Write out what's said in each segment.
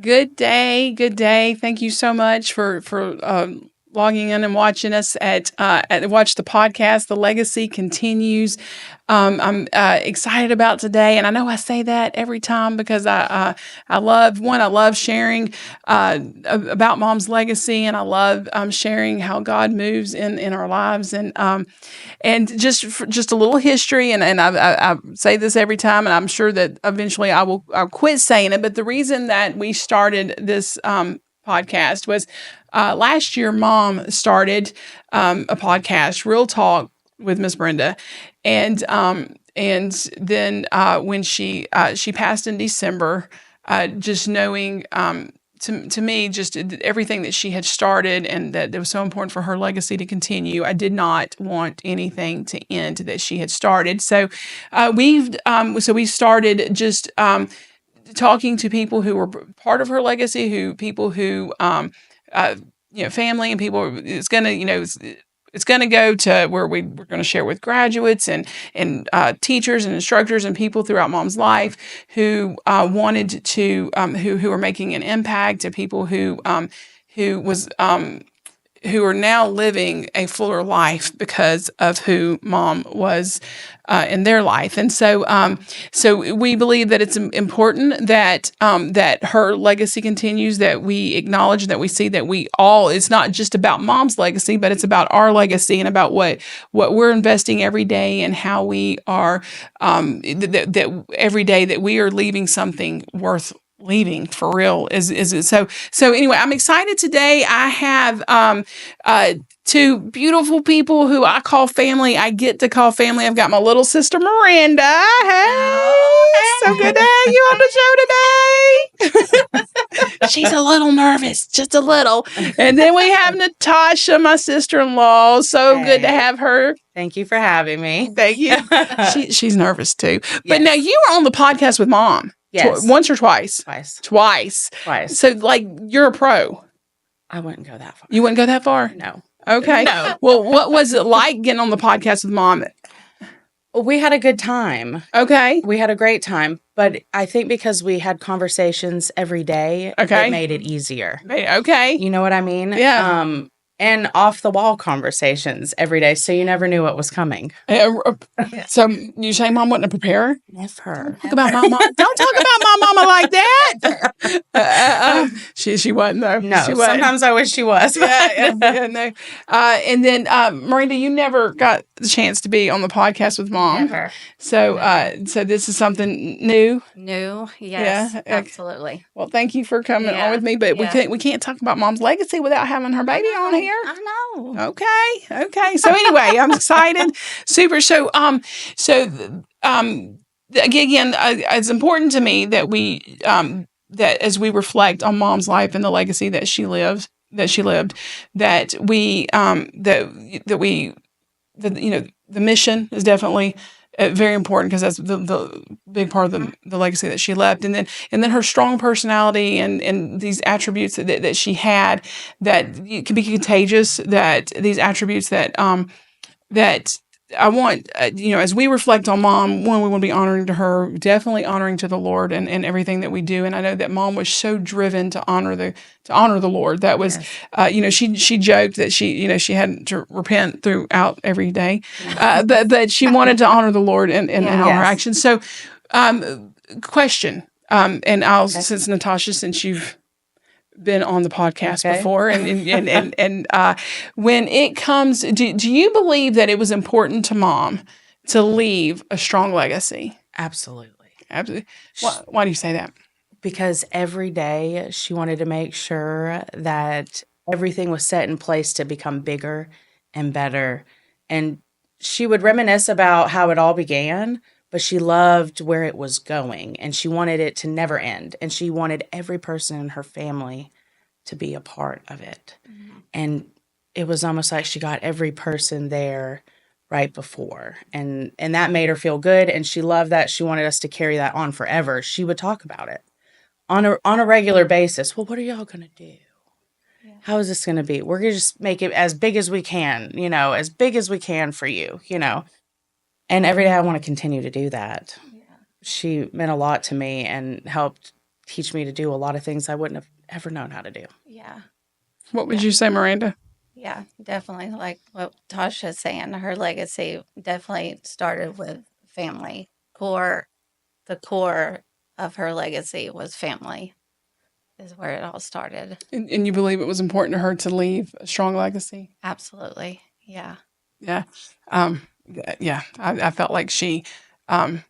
Good day. Good day. Thank you so much for logging in and watching us watch the podcast. The legacy continues. I'm excited about today, and I know I say that every time because I love sharing about Mom's legacy, and I love sharing how God moves in our lives, and just a little history, and I say this every time, and I'm sure that eventually I'll quit saying it. But the reason that we started this podcast was last year. Mom started a podcast, Real Talk with Miss Brenda, and then when she passed in December, just knowing. To me, just everything that she had started and that it was so important for her legacy to continue. I did not want anything to end that she had started. So we started just talking to people who were part of her legacy, people who family and people. It's going to go to where we're going to share with graduates and teachers and instructors and people throughout Mom's life who wanted to who are making an impact, to people who are now living a fuller life because of who Mom was in their life. And so we believe that it's important that her legacy continues, that we acknowledge, that we see that it's not just about Mom's legacy, but it's about our legacy and about what we're investing every day, and how we are, that every day that we are leaving something worth leaving for real. Is it so anyway, I'm excited today. I have two beautiful people who I call family. I get to call family. I've got my little sister Miranda. Hey, so good to have you on the show today. She's a little nervous, just a little. And then we have Natasha, my sister-in-law. So good to have her. Thank you for having me. Thank you. She's nervous too. But now you were on the podcast with Mom. Yes. Once or twice? Twice. So, you're a pro. I wouldn't go that far. You wouldn't go that far? No. Okay. No. Well, what was it like getting on the podcast with Mom? We had a good time. Okay. We had a great time. But I think because we had conversations every day, it made it easier. Okay. You know what I mean? Yeah. And off-the-wall conversations every day, so you never knew what was coming. So you say Mom wasn't a preparer? Never. Don't talk about my mama like that. She wasn't, though. No, she wasn't. Sometimes I wish she was. No. And then, Miranda, you never got the chance to be on the podcast with Mom. Never. So this is something new. New, yes, absolutely. Well, thank you for coming on with me, but we can't talk about Mom's legacy without having her baby on here. I know. Okay. So anyway, I'm excited. Super. So again, it's important to me that we that as we reflect on Mom's life and the legacy that she lived, that the mission is definitely very important, because that's the big part of the legacy that she left, and then her strong personality and these attributes that she had that can be contagious. That these attributes that I want, as we reflect on Mom, one, we want to be honoring to her, definitely honoring to the Lord and everything that we do. And I know that Mom was so driven to honor the Lord. That was, she joked that she had to repent throughout every day, but she wanted to honor the Lord in all her actions. So, question, and I'll, since Natasha, since you've been on the podcast before, and when it comes, do you believe that it was important to Mom to leave a strong legacy? Absolutely. Why do you say that? Because every day she wanted to make sure that everything was set in place to become bigger and better. And she would reminisce about how it all began, but she loved where it was going, and she wanted it to never end. And she wanted every person in her family to be a part of it. Mm-hmm. And it was almost like she got every person there right before. And that made her feel good. And she loved that. She wanted us to carry that on forever. She would talk about it on a regular basis. Well, what are y'all going to do? Yeah. How is this going to be? We're going to just make it as big as we can, as big as we can for you, And every day I want to continue to do that. Yeah. She meant a lot to me and helped teach me to do a lot of things I wouldn't have ever known how to do. Yeah. What would you say, Miranda? Yeah, definitely. Like what Tasha's saying, her legacy definitely started with family. The core of her legacy was family, is where it all started. And you believe it was important to her to leave a strong legacy? Absolutely. Yeah. Yeah. Yeah. I felt like she would,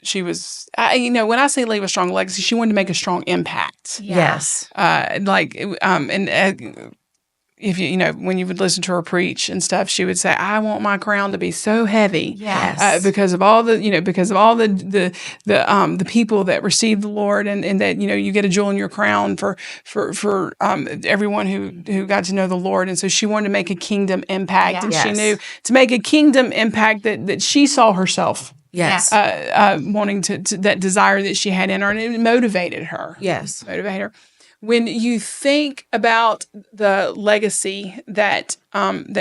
she was, when I say leave a strong legacy, she wanted to make a strong impact. Yeah. Yes. If when you would listen to her preach and stuff, she would say, "I want my crown to be so heavy, Yes. because of all the the people that received the Lord, and that you get a jewel in your crown for everyone who got to know the Lord." And so she wanted to make a kingdom impact, Yeah. and Yes. she knew to make a kingdom impact that she saw herself. Yes. Wanting to that desire that she had in her, and it motivated her. Yes. Motivated her. When you think about the legacy that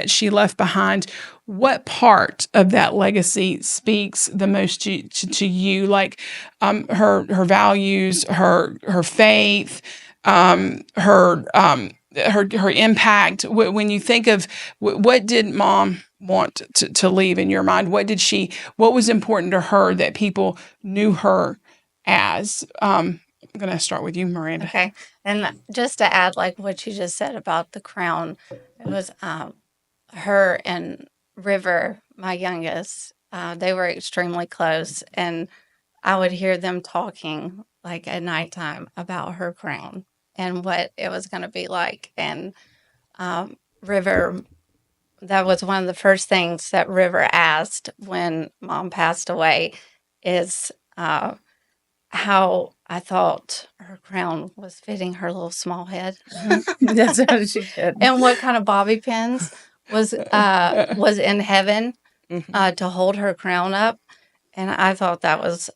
she left behind, what part of that legacy speaks the most to you? Like her values, her faith, her impact. When you think of what did Mom want to leave in your mind? What was important to her that people knew her as? I'm going to start with you, Miranda. Okay. And just to add, like what you just said about the crown, it was her and River, my youngest, they were extremely close. And I would hear them talking like at nighttime about her crown and what it was going to be like. And River, that was one of the first things that River asked when Mom passed away is how I thought her crown was fitting her little small head. That's what she did. And what kind of bobby pins was in heaven to hold her crown up. And I thought that was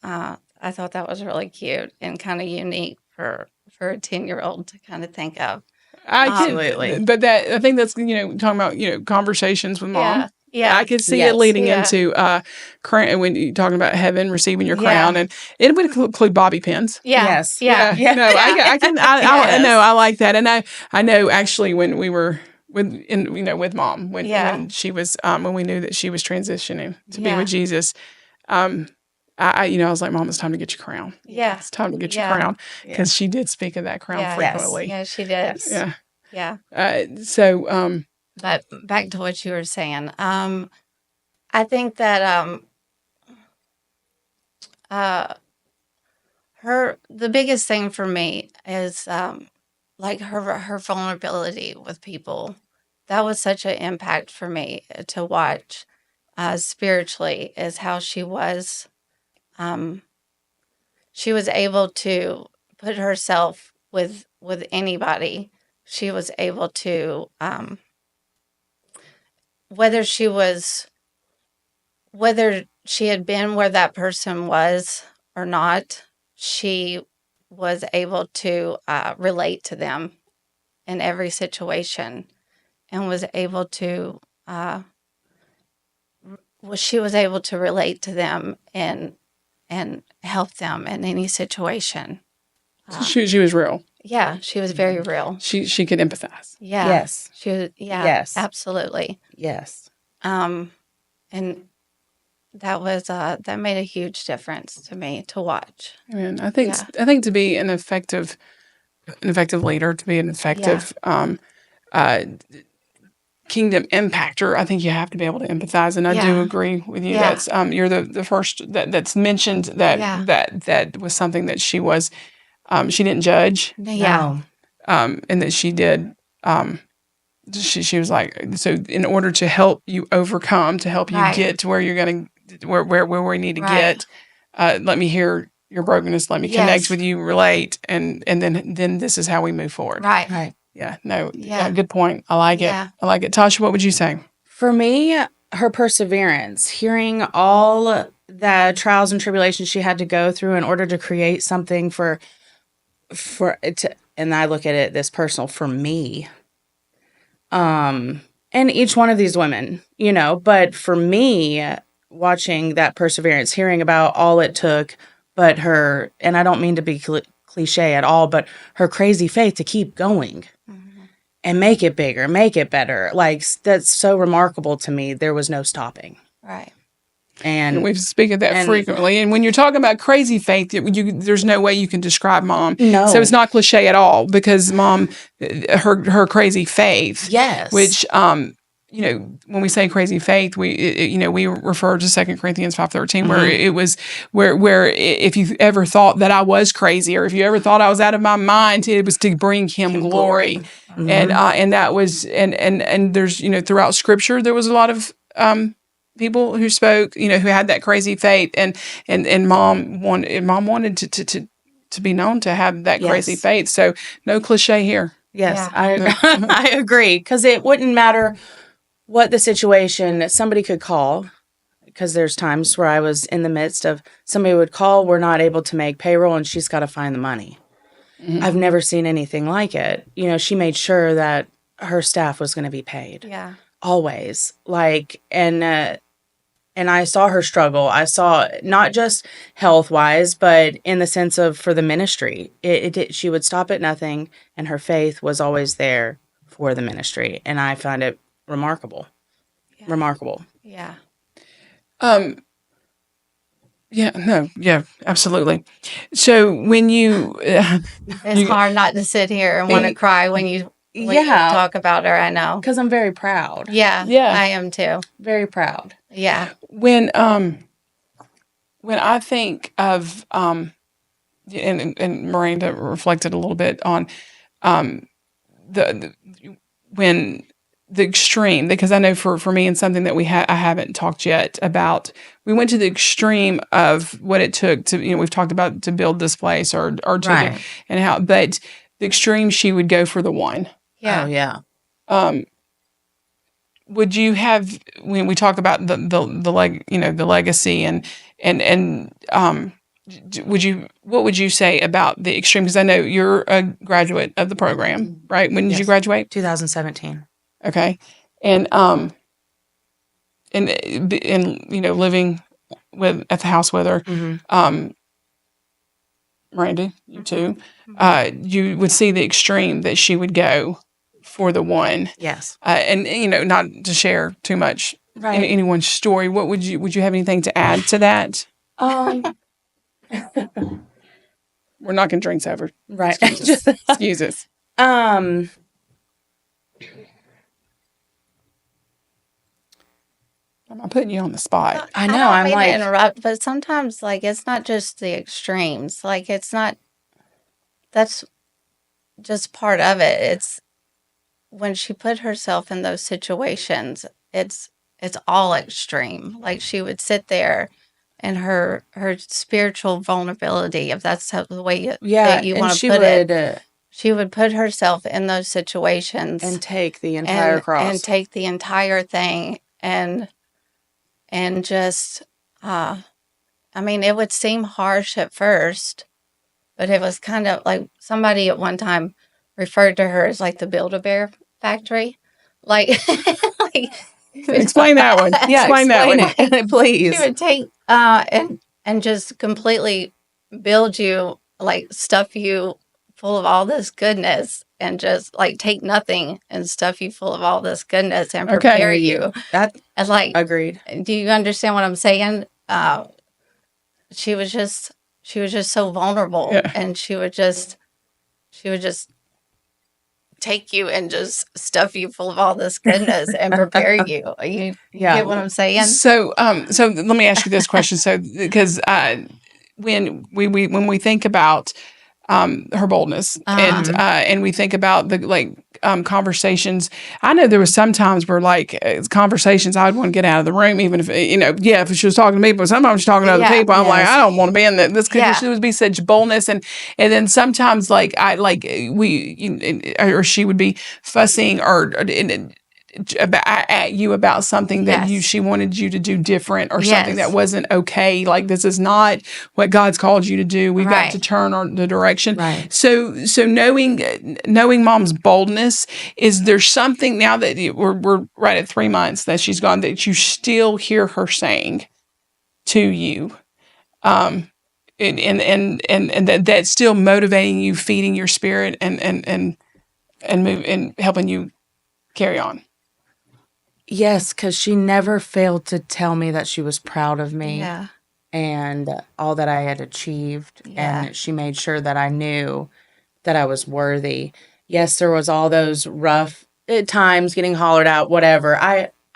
really cute and kind of unique for a 10-year-old to kind of think of. Absolutely. But I think that's talking about conversations with Mom. Yeah. I could see it leading into crown, when you're talking about heaven receiving your crown, and it would include bobby pins. Yeah. Yes. Yeah. No, I can. I know. I like that, and I know actually when we were with Mom when she was when we knew that she was transitioning to be with Jesus. I was like, Mom, it's time to get your crown. Yeah. It's time to get your crown, because she did speak of that crown frequently. Yeah, she did. Yeah. Yeah. But back to what you were saying. I think that the biggest thing for me is like her vulnerability with people. That was such an impact for me to watch spiritually, is how she was. She was able to put herself with anybody. She was able to whether she had been where that person was or not, she was able to relate to them in every situation, and was able to relate to them and help them in any situation. She was real. Yeah, she was very real. She could empathize. Yeah. Yes. She was, Yes. absolutely. Yes. And that was that made a huge difference to me to watch. I mean, I think to be an effective leader, to be an effective kingdom impactor, I think you have to be able to empathize. And I do agree with you. Yeah. That's you're the first that's mentioned that was something that she was. She didn't judge. Yeah. And that she did. She was like, so in order to help you overcome, to help you get to where you're going to, where we need to get, let me hear your brokenness. Let me connect with you, relate, and then this is how we move forward. Right. Yeah. No. Yeah. Good point. I like it. Yeah. I like it. Tasha, what would you say? For me, her perseverance, hearing all the trials and tribulations she had to go through in order to create something for it to, and I look at it this personal for me. And each one of these women, but for me, watching that perseverance, hearing about all it took but and I don't mean to be cliche at all, but her crazy faith to keep going and make it bigger, make it better. Like, that's so remarkable to me. There was no stopping. Right. And we speak of that frequently. And when you're talking about crazy faith, there's no way you can describe Mom. No. So it's not cliche at all, because Mom, her crazy faith. Yes. Which, when we say crazy faith, we refer to 2 Corinthians 5:13, where it was where if you ever thought that I was crazy, or if you ever thought I was out of my mind, it was to bring Him glory. And that was and there's throughout Scripture there was a lot of people who spoke, who had that crazy faith, and Mom wanted to be known to have that crazy faith. So no cliche here. Yes, Yeah. I agree, because it wouldn't matter what the situation. Somebody could call, because there's times where I was in the midst of somebody would call, we're not able to make payroll, and she's got to find the money. I've never seen anything like it. She made sure that her staff was going to be paid. Yeah. Always. And I saw her struggle. I saw not just health-wise, but in the sense of for the ministry. She would stop at nothing, and her faith was always there for the ministry. And I find it remarkable. Yeah. Remarkable. Yeah. Yeah, absolutely. So when It's hard not to sit here and want to cry when you talk about her, I know. Because I'm very proud. Yeah, I am too. Very proud. Yeah. When I think of and Miranda reflected a little bit on when the extreme, because I know for me, and something that I haven't talked yet about, we went to the extreme of what it took to, we've talked about to build this place or to Right. and how, but the extreme, she would go for the one. Yeah. Oh, yeah. Would you have, when we talk about the legacy and what would you say about the extreme? Because I know you're a graduate of the program, right? When did you graduate? 2017. Okay. And living at the house with her, Miranda, you too, you would see the extreme that she would go for the one. Yes. And not to share too much Right. anyone's story. What would you have anything to add to that? We're knocking drinks over. Right. Excuse us. I'm putting you on the spot. I know. don't I'm mean to like, interrupt, but sometimes it's not just the extremes. It's not. That's just part of it. It's when she put herself in those situations. It's all extreme. She would sit there, and her spiritual vulnerability, if that's the way that you want to put it. She would put herself in those situations and take the entire cross. And take the entire thing and just, it would seem harsh at first, but it was kind of like somebody at one time referred to her as the Build-A-Bear factory. Explain that one. Yeah, explain that one, please. She would take and just completely build you, stuff you full of all this goodness, and just take nothing and stuff you full of all this goodness and prepare you. That and agreed. Do you understand what I'm saying? She was just so vulnerable, and she would just take you and just stuff you full of all this goodness and prepare you. You get what I'm saying? So let me ask you this question. So, because when we think about her boldness and we think about the conversations, I know there was some times where conversations I would want to get out of the room, even if if she was talking to me, but sometimes she's talking to other people. I'm I don't want to be in this because she would be such boldness, and then sometimes she would be fussing at you about something that she wanted you to do different, or something that wasn't okay. This is not what God's called you to do. We've got to turn the direction. Right. So knowing Mom's boldness, is there something now that we're right at 3 months that she's gone that you still hear her saying to you? and that's still motivating you, feeding your spirit, and move and helping you carry on. Yes, because she never failed to tell me that she was proud of me Yeah. and all that I had achieved. Yeah. And she made sure that I knew that I was worthy. Yes, there was all those rough times getting hollered out, whatever.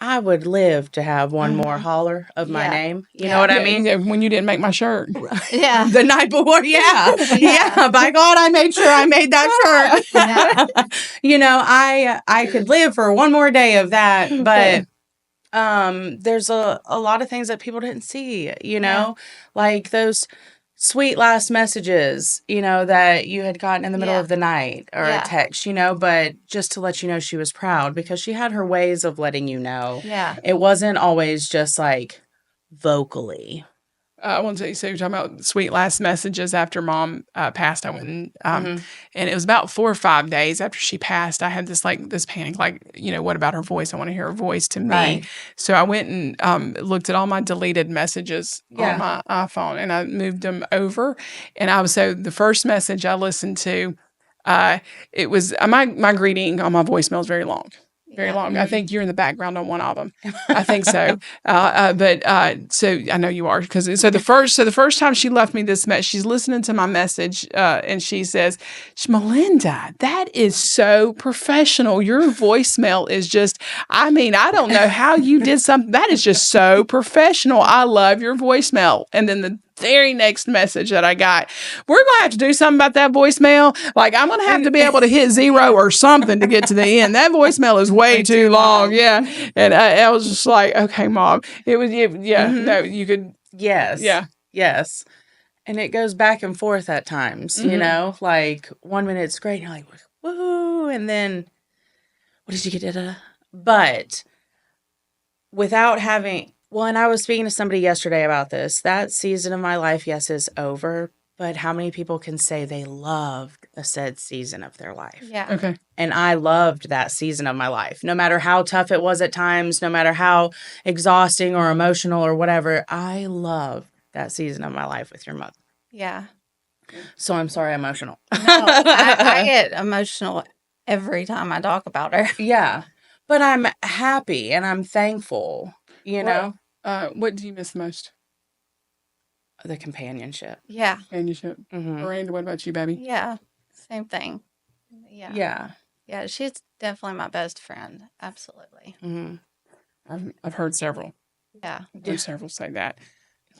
I would live to have one more holler of my Yeah. name. You know what I mean? Yeah, when you didn't make my shirt. Yeah. The night before, yeah. Yeah. By God, I made sure I made that shirt. You know, I could live for one more day of that, but there's a lot of things that people didn't see, you know, like those sweet last messages, you know, that you had gotten in the middle Yeah. of the night or a Yeah. text, you know, but just to let you know she was proud because she had her ways of letting you know. Yeah. It wasn't always just like vocally. I want to say, so you're talking about sweet last messages after Mom passed. I went and it was about 4 or 5 days after she passed. I had this panic, like, you know, what about her voice? I want to hear her voice to me. Right. So I went and looked at all my deleted messages Yeah. on my iPhone, and I moved them over. And the first message I listened to, it was my greeting on my voicemail is very long. Very Yeah. long. I think you're in the background on one of them. I think so. So I know you are so the first time she left me this message, she's listening to my message, and she says, "Melinda, that is so professional. Your voicemail is just. I mean, I don't know how you did something. That is just so professional. I love your voicemail." And then the very next message that I got, we're going to have to do something about that voicemail. Like, I'm going to have to be able to hit 0 or something to get to the end. That voicemail is way too long. Yeah. And I was just like, okay, Mom. No, you could. Yes. Yeah. Yes. And it goes back and forth at times, you know, like 1 minute it's great. And you're like, woo. And then what did you get? But without having, well, and I was speaking to somebody yesterday about this. That season of my life, yes, is over. But how many people can say they loved a said season of their life? Yeah. Okay. And I loved that season of my life. No matter how tough it was at times, no matter how exhausting or emotional or whatever, I loved that season of my life with your mother. Yeah. So I'm sorry, emotional. No, I get emotional every time I talk about her. Yeah. But I'm happy and I'm thankful, you know? What do you miss the most? The companionship. Yeah. Companionship. Miranda, what about you, baby? Yeah. Same thing. Yeah. Yeah. Yeah. She's definitely my best friend. Absolutely. I've heard several. Yeah. I've heard several say that.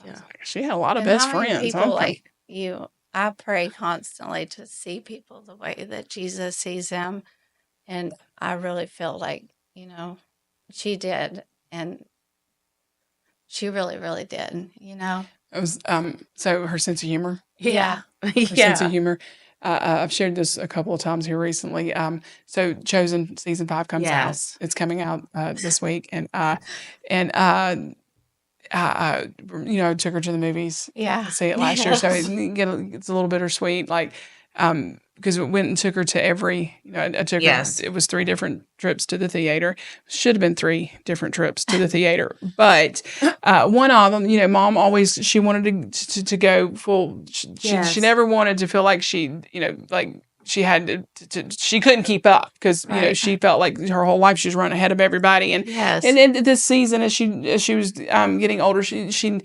Yeah. She had a lot of And best how many friends. people like you, I pray constantly to see people the way that Jesus sees them. And I really feel like, you know, she did. And she really, really did, you know? It was so her sense of humor. Yeah. Her sense of humor. I've shared this a couple of times here recently. So Chosen season 5 comes out. It's coming out this week, and you know, took her to the movies. Yeah. To see it last year, so it's a little bittersweet. Like, because we went and took her to every, you know, I took her. It was 3 different trips to the theater. Should have been 3 different trips to the theater, but one of them, you know, Mom always she wanted to go full. She never wanted to feel like she, you know, like she had she couldn't keep up because you know she felt like her whole life she was running ahead of everybody, and and this season as she was getting older, she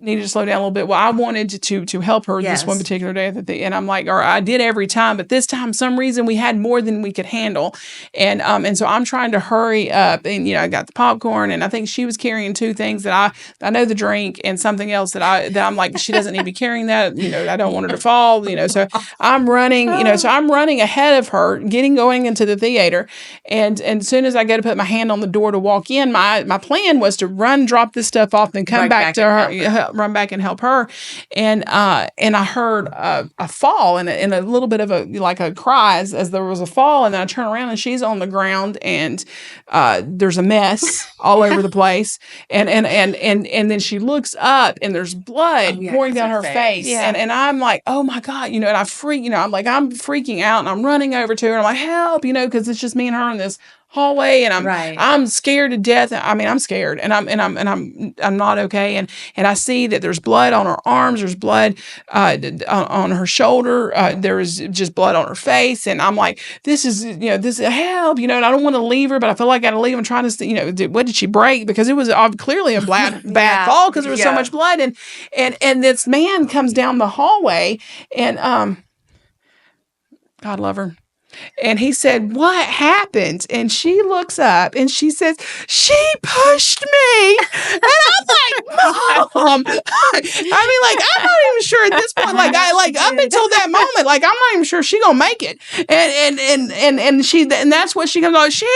needed to slow down a little bit. Well, I wanted to help her this one particular day and I'm like, or I did every time, but this time some reason we had more than we could handle, and so I'm trying to hurry up, and you know I got the popcorn, and I think she was carrying 2 things that I know the drink and something else that I'm like she doesn't need to be carrying that, you know, I don't want her to fall, you know, so I'm running, you know, so I'm running ahead of her, going into the theater, and as soon as I go to put my hand on the door to walk in, my plan was to run, drop this stuff off, then come back to her, run back and help her, and I heard a fall and a little bit of a cry as there was a fall, and then I turn around and she's on the ground, and there's a mess all over the place, and then she looks up and there's blood pouring down her face, and I'm like, oh my God, you know, and I'm like, I'm freaking freaking out, and I'm running over to her. And I'm like, help, because it's just me and her in this hallway, and I'm scared to death. I mean, I'm scared, and I'm not okay. And I see that there's blood on her arms, there's blood on her shoulder, there is just blood on her face, and I'm like, this is help, and I don't want to leave her, but I feel like I got to leave. I'm trying to, what did she break? Because it was clearly a bad fall because there was so much blood, and this man comes down the hallway, and God love her. And he said, what happened? And she looks up and she says, she pushed me. And I'm like, Mom. I mean, like, I'm not even sure at this point, up until that moment, like, I'm not even sure she gonna make it. And that's what she comes on. She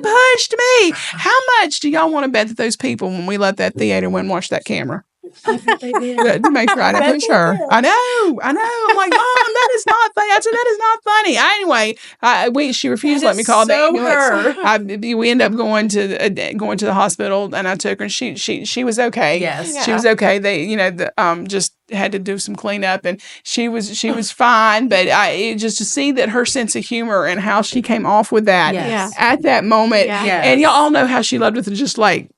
pushed me. How much do y'all want to bet that those people, when we left that theater, went and watched that camera? I bet they did. To make sure I didn't push her. I know. I'm like, Mom, that is not funny. I said, that is not funny. Anyway, she refused to let me call the ambulance. We ended up going to the hospital, and I took her, and she was okay. Yes. She was okay. They, just had to do some cleanup, and she was fine. But just to see that her sense of humor and how she came off with that at that moment, and y'all all know how she loved it, to just like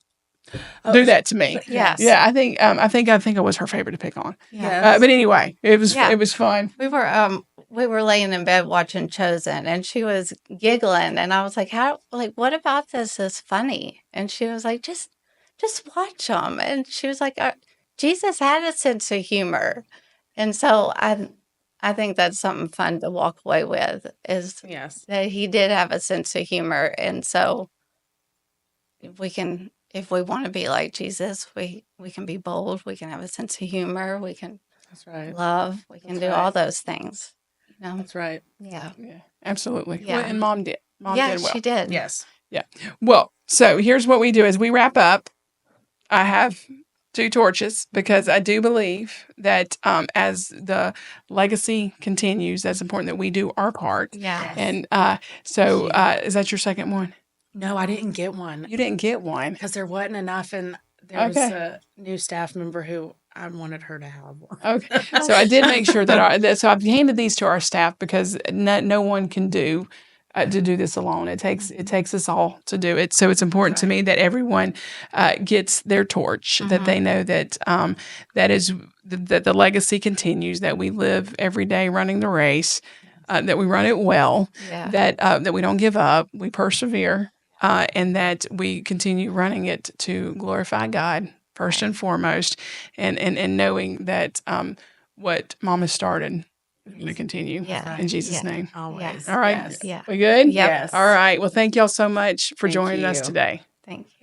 do that to me. Yes. Yeah, I think I was her favorite to pick on. Yes. But anyway, it was fun. We were laying in bed watching Chosen, and she was giggling, and I was like, what about this is funny? And she was like, just watch them. And she was like, Jesus had a sense of humor. And so I think that's something fun to walk away with, is that he did have a sense of humor. And so if we want to be like Jesus, we can be bold. We can have a sense of humor. We can love. We can do all those things. That's right. Yeah. Yeah, absolutely. Yeah. Well, and Mom did. Mom did well. She did. Yes. Yeah. Well, so here's what we do as we wrap up. I have 2 torches because I do believe that as the legacy continues, that's important that we do our part. Yeah. And so is that your second one? No, I didn't get one. You didn't get one. Because there wasn't enough, and there was a new staff member who I wanted her to have one. Okay. So I did make sure that so I've handed these to our staff because no one can do to do this alone. It takes us all to do it. So it's important to me that everyone gets their torch, that they know that that the legacy continues, that we live every day running the race, that we run it well, that we don't give up, we persevere, and that we continue running it to glorify God first and foremost, and knowing that what Mama started, we're going to continue in Jesus' name. Always. Yes. All right. Yes. Yeah. We good? Yep. All right. Well, thank y'all so much for joining us today. Thank you.